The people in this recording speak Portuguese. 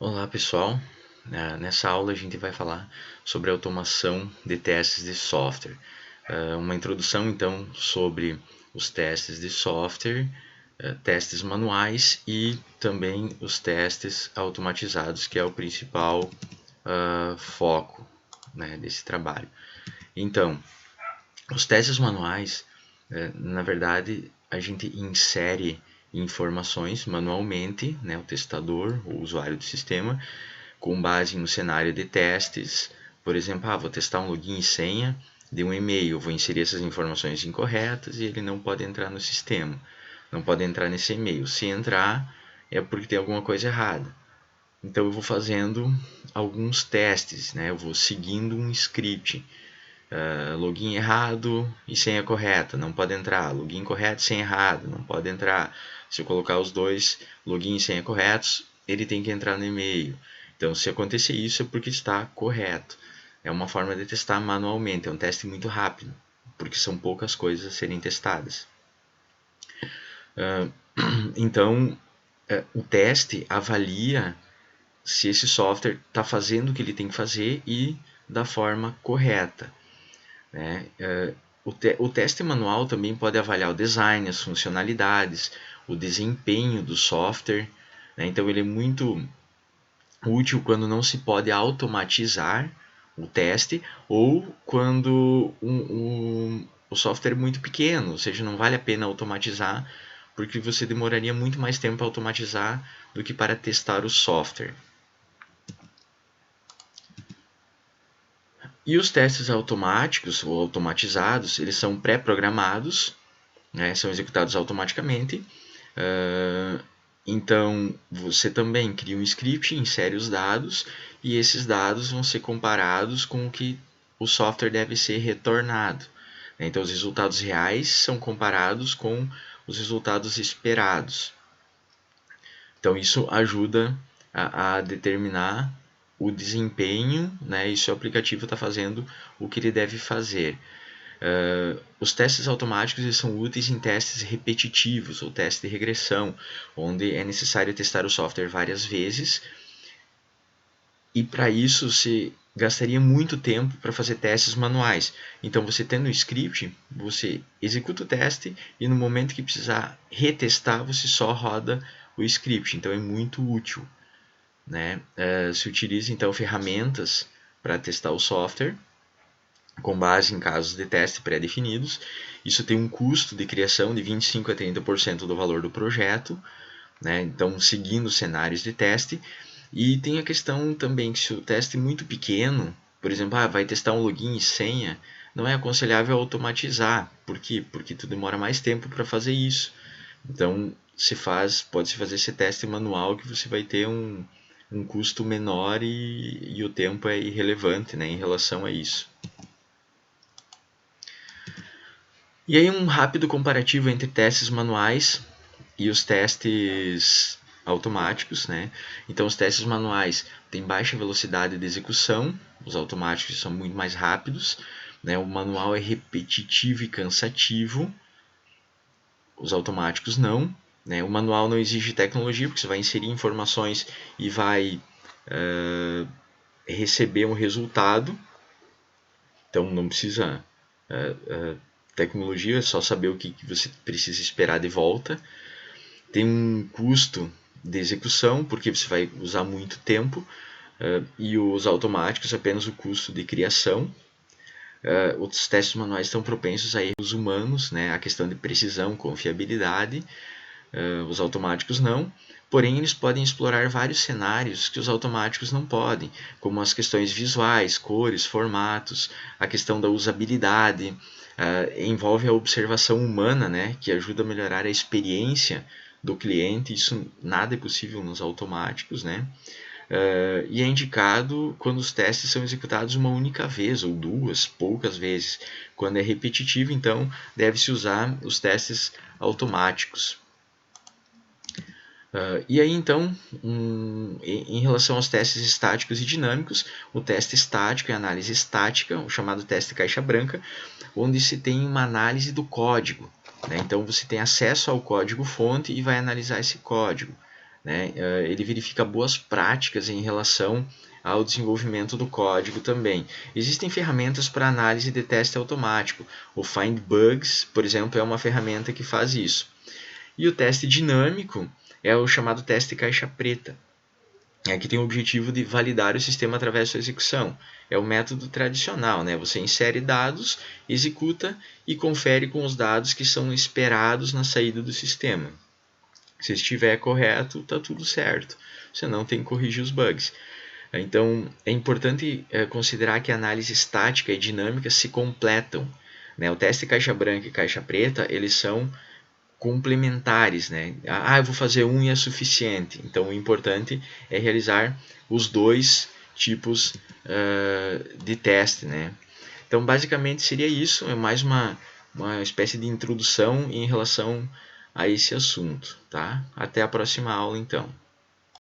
Olá pessoal, nessa aula a gente vai falar sobre automação de testes de software. Uma introdução então sobre os testes de software, testes manuais e também os testes automatizados, que é o principal foco, né, desse trabalho. Então, os testes manuais, na verdade, a gente insere informações manualmente, né, o testador, o usuário do sistema, com base no cenário de testes. Por exemplo, vou testar um login e senha de um e-mail, vou inserir essas informações incorretas e ele não pode entrar no sistema, não pode entrar nesse e-mail. Se entrar, é porque tem alguma coisa errada. Então eu vou fazendo alguns testes, né? Eu vou seguindo um script. Login errado e senha correta, não pode entrar. Login correto, senha errada, não pode entrar. Se eu colocar os dois login e senha corretos, ele tem que entrar no e-mail. Então, se acontecer isso, é porque está correto. É uma forma de testar manualmente, é um teste muito rápido, porque são poucas coisas a serem testadas. Então, o teste avalia se esse software está fazendo o que ele tem que fazer e da forma correta, né? O teste manual também pode avaliar o design, as funcionalidades, o desempenho do software, né? Então ele é muito útil quando não se pode automatizar o teste ou quando o software é muito pequeno, ou seja, não vale a pena automatizar porque você demoraria muito mais tempo para automatizar do que para testar o software. E os testes automáticos ou automatizados, eles são pré-programados, né, são executados automaticamente. Então, você também cria um script, insere os dados, e esses dados vão ser comparados com o que o software deve ser retornado. Então, os resultados reais são comparados com os resultados esperados. Então, isso ajuda a determinar o desempenho, né, e se o aplicativo está fazendo o que ele deve fazer. Os testes automáticos eles são úteis em testes repetitivos ou testes de regressão, onde é necessário testar o software várias vezes, e para isso se gastaria muito tempo para fazer testes manuais. Então, você tendo o script, você executa o teste e no momento que precisar retestar, você só roda o script. Então, é muito útil, né? Se utiliza então ferramentas para testar o software com base em casos de teste pré-definidos. Isso tem um custo de criação de 25 a 30% do valor do projeto, né? Então, seguindo cenários de teste. E tem a questão também que se o teste é muito pequeno, por exemplo, vai testar um login e senha, não é aconselhável automatizar. Por quê? Porque tu demora mais tempo para fazer isso. Então, pode-se fazer esse teste manual que você vai ter um custo menor e o tempo é irrelevante, né, em relação a isso. E aí um rápido comparativo entre testes manuais e os testes automáticos, né? Então os testes manuais têm baixa velocidade de execução, os automáticos são muito mais rápidos, né? O manual é repetitivo e cansativo, os automáticos não, né? O manual não exige tecnologia, porque você vai inserir informações e vai receber um resultado, então não precisa tecnologia, é só saber o que você precisa esperar de volta. Tem um custo de execução, porque você vai usar muito tempo, e os automáticos apenas o custo de criação. Os testes manuais estão propensos a erros humanos, né? A questão de precisão, confiabilidade. Os automáticos não, porém eles podem explorar vários cenários que os automáticos não podem, como as questões visuais, cores, formatos, a questão da usabilidade, envolve a observação humana, né, que ajuda a melhorar a experiência do cliente. Isso nada é possível nos automáticos, né? E é indicado quando os testes são executados uma única vez ou duas, poucas vezes. Quando é repetitivo, então, deve-se usar os testes automáticos. E aí então, em relação aos testes estáticos e dinâmicos, o teste estático é a análise estática, o chamado teste caixa branca, onde se tem uma análise do código, né? Então você tem acesso ao código fonte e vai analisar esse código, né? Ele verifica boas práticas em relação ao desenvolvimento do código também. Existem ferramentas para análise de teste automático. O Find Bugs, por exemplo, é uma ferramenta que faz isso. E o teste dinâmico é o chamado teste caixa preta, que tem o objetivo de validar o sistema através da sua execução. É o método tradicional, né? Você insere dados, executa e confere com os dados que são esperados na saída do sistema. Se estiver correto, está tudo certo. Você não tem que corrigir os bugs. Então, é importante considerar que a análise estática e dinâmica se completam, né? O teste caixa branca e caixa preta, eles são complementares, né? Eu vou fazer um e é suficiente. Então, o importante é realizar os dois tipos de teste, né? Então, basicamente seria isso. É mais uma espécie de introdução em relação a esse assunto, tá? Até a próxima aula, então.